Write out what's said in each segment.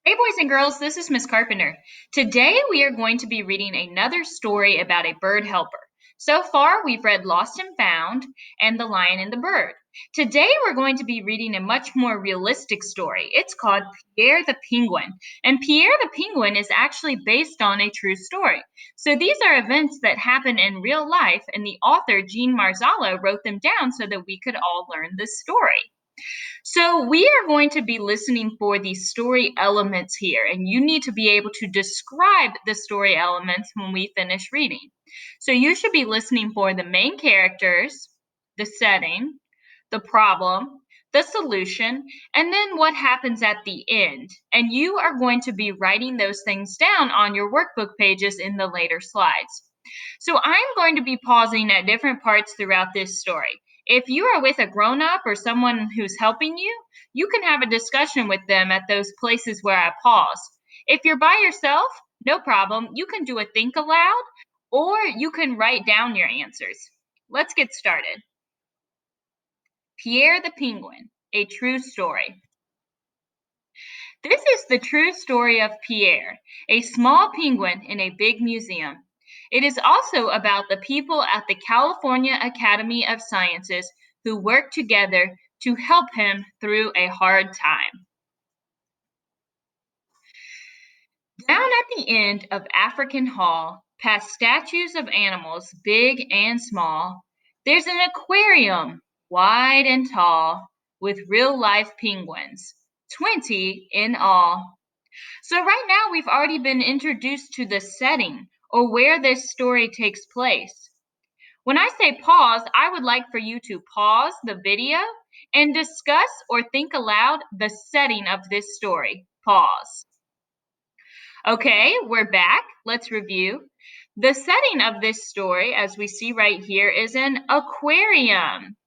Hey, boys and girls, this is Miss Carpenter. Today we are going to be reading another story about a bird helper. So far, we've read Lost and Found and The Lion and the Bird. Today we're going to be reading a much more realistic story. It's called Pierre the Penguin. And Pierre the Penguin is actually based on a true story. So these are events that happen in real life, and the author, Jean Marzallo, wrote them down so that we could all learn this story. So we are going to be listening for the story elements here, and you need to be able to describe the story elements when we finish reading. So you should be listening for the main characters, the setting, the problem, the solution, and then what happens at the end. And you are going to be writing those things down on your workbook pages in the later slides. So I'm going to be pausing at different parts throughout this story. If you are with a grown up or someone who's helping you, you can have a discussion with them at those places where I pause. If you're by yourself, no problem. You can do a think aloud or you can write down your answers. Let's get started. Pierre the Penguin, a true story. This is the true story of Pierre, a small penguin in a big museum. It is also about the people at the California Academy of Sciences who work together to help him through a hard time. Down at the end of African Hall, past statues of animals big and small, there's an aquarium, wide and tall, with real-life penguins, 20 in all. So right now we've already been introduced to the setting or where this story takes place. When I say pause, I would like for you to pause the video and discuss or think aloud the setting of this story. Pause. Okay, we're back. Let's review. The setting of this story, as we see right here, is an aquarium.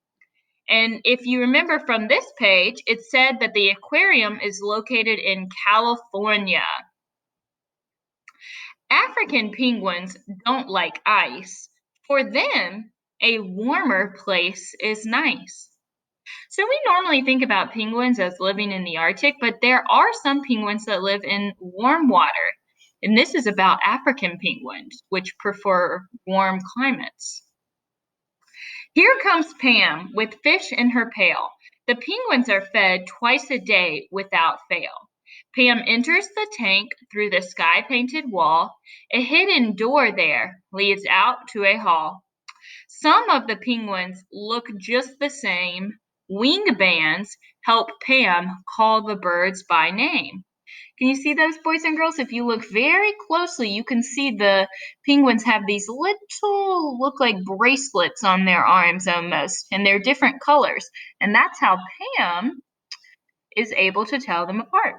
And if you remember from this page, it said that the aquarium is located in California. African penguins don't like ice. For them, a warmer place is nice. So we normally think about penguins as living in the Arctic, but there are some penguins that live in warm water. And this is about African penguins, which prefer warm climates. Here comes Pam with fish in her pail. The penguins are fed twice a day without fail. Pam enters the tank through the sky-painted wall. A hidden door there leads out to a hall. Some of the penguins look just the same. Wing bands help Pam call the birds by name. Can you see those, boys and girls? If you look very closely, you can see the penguins have these little, look like bracelets on their arms almost, and they're different colors. And that's how Pam is able to tell them apart.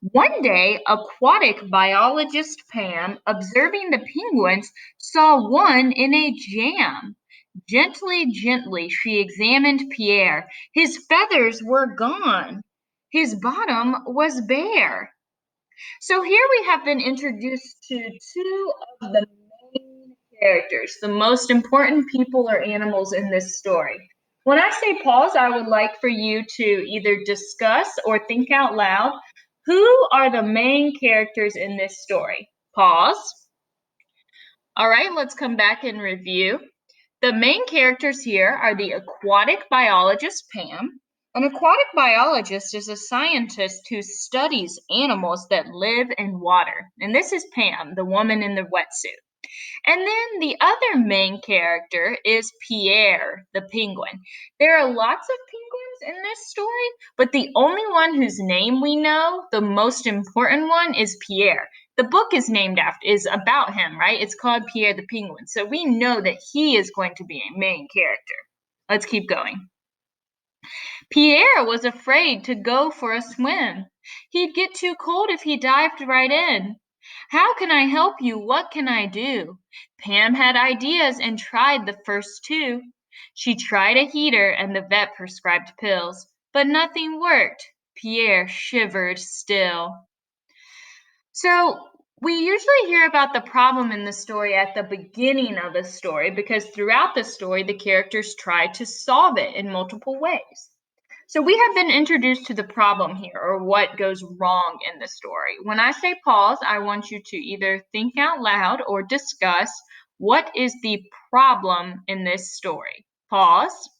One day, aquatic biologist Pam, observing the penguins, saw one in a jam. Gently, gently, she examined Pierre. His feathers were gone. His bottom was bare. So here we have been introduced to two of the main characters, the most important people or animals in this story. When I say pause, I would like for you to either discuss or think out loud who are the main characters in this story. Pause. All right, let's come back and review. The main characters here are the aquatic biologist Pam. An aquatic biologist is a scientist who studies animals that live in water. And this is Pam, the woman in the wetsuit. And then the other main character is Pierre, the penguin. There are lots of penguins in this story, but the only one whose name we know, the most important one, is Pierre. The book is about him, right? It's called Pierre the Penguin. So we know that he is going to be a main character. Let's keep going. Pierre was afraid to go for a swim. He'd get too cold if he dived right in. How can I help you? What can I do? Pam had ideas and tried the first two. She tried a heater and the vet prescribed pills, but nothing worked. Pierre shivered still. So we usually hear about the problem in the story at the beginning of a story because throughout the story, the characters try to solve it in multiple ways. So we have been introduced to the problem here, or what goes wrong in the story. When I say pause, I want you to either think out loud or discuss what is the problem in this story. Pause.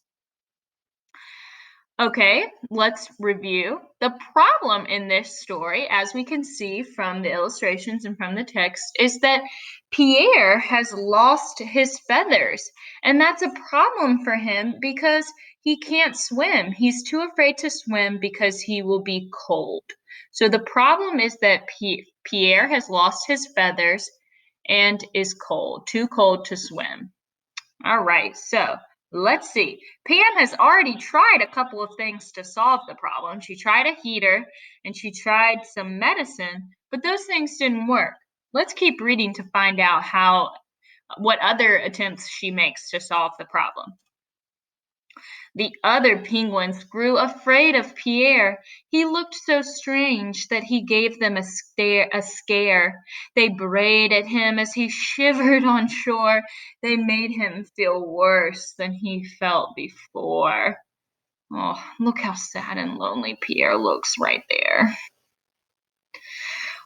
Okay, let's review. The problem in this story, as we can see from the illustrations and from the text, is that Pierre has lost his feathers. And that's a problem for him because he can't swim. He's too afraid to swim because he will be cold. So the problem is that Pierre has lost his feathers and is cold, too cold to swim. All right, so let's see. Pam has already tried a couple of things to solve the problem. She tried a heater and she tried some medicine, but those things didn't work. Let's keep reading to find out what other attempts she makes to solve the problem. The other penguins grew afraid of Pierre. He looked so strange that he gave them a scare. They brayed at him as he shivered on shore. They made him feel worse than he felt before. Oh, look how sad and lonely Pierre looks right there.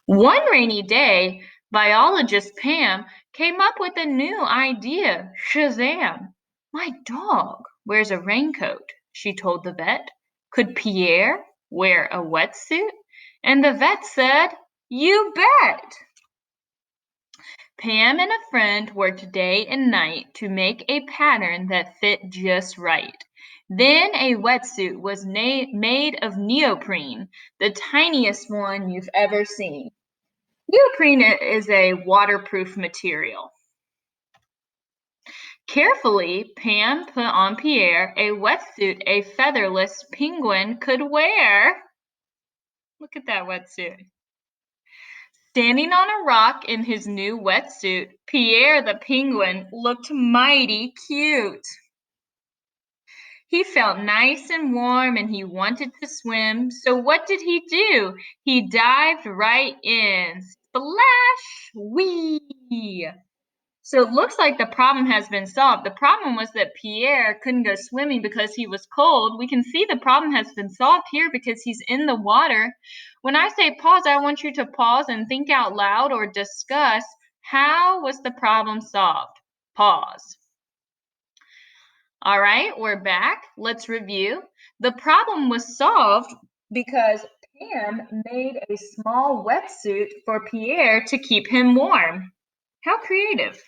One rainy day, biologist Pam came up with a new idea. Shazam! My dog wears a raincoat, she told the vet. Could Pierre wear a wetsuit? And the vet said, you bet! Pam and a friend worked day and night to make a pattern that fit just right. Then a wetsuit was made of neoprene, the tiniest one you've ever seen. Neoprene is a waterproof material. Carefully, Pam put on Pierre a wetsuit a featherless penguin could wear. Look at that wetsuit. Standing on a rock in his new wetsuit, Pierre the Penguin looked mighty cute. He felt nice and warm and he wanted to swim. So what did he do? He dived right in. Splash! Whee! So it looks like the problem has been solved. The problem was that Pierre couldn't go swimming because he was cold. We can see the problem has been solved here because he's in the water. When I say pause, I want you to pause and think out loud or discuss how was the problem solved. Pause. All right, we're back. Let's review. The problem was solved because Pam made a small wetsuit for Pierre to keep him warm. How creative.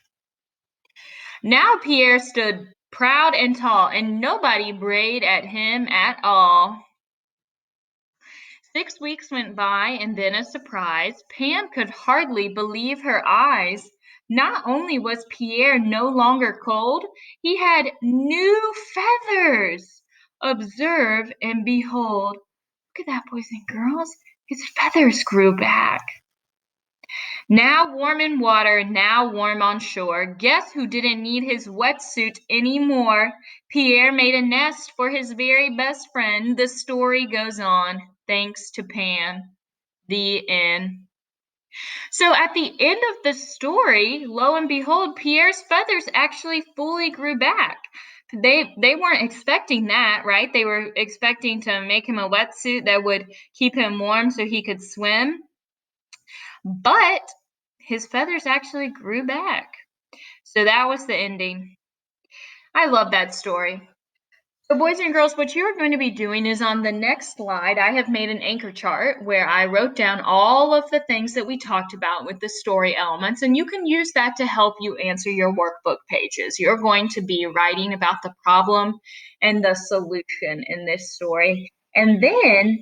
Now Pierre stood proud and tall, and nobody brayed at him at all. 6 weeks went by, and then a surprise. Pam could hardly believe her eyes. Not only was Pierre no longer cold, he had new feathers. Observe and behold. Look at that, boys and girls. His feathers grew back. Now warm in water, now warm on shore. Guess who didn't need his wetsuit anymore? Pierre made a nest for his very best friend. The story goes on, thanks to Pam. The end. So at the end of the story, lo and behold, Pierre's feathers actually fully grew back. They weren't expecting that, right? They were expecting to make him a wetsuit that would keep him warm so he could swim. But his feathers actually grew back. So that was the ending. I love that story. So boys and girls, what you're going to be doing is on the next slide, I have made an anchor chart where I wrote down all of the things that we talked about with the story elements, and you can use that to help you answer your workbook pages. You're going to be writing about the problem and the solution in this story. And then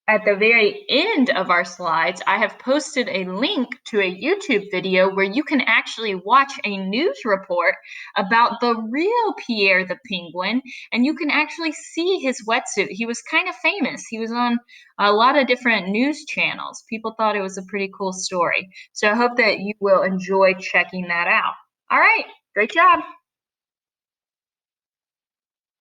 at the very end of our slides, I have posted a link to a YouTube video where you can actually watch a news report about the real Pierre the Penguin, and you can actually see his wetsuit. He was kind of famous. He was on a lot of different news channels. People thought it was a pretty cool story. So I hope that you will enjoy checking that out. All right, great job.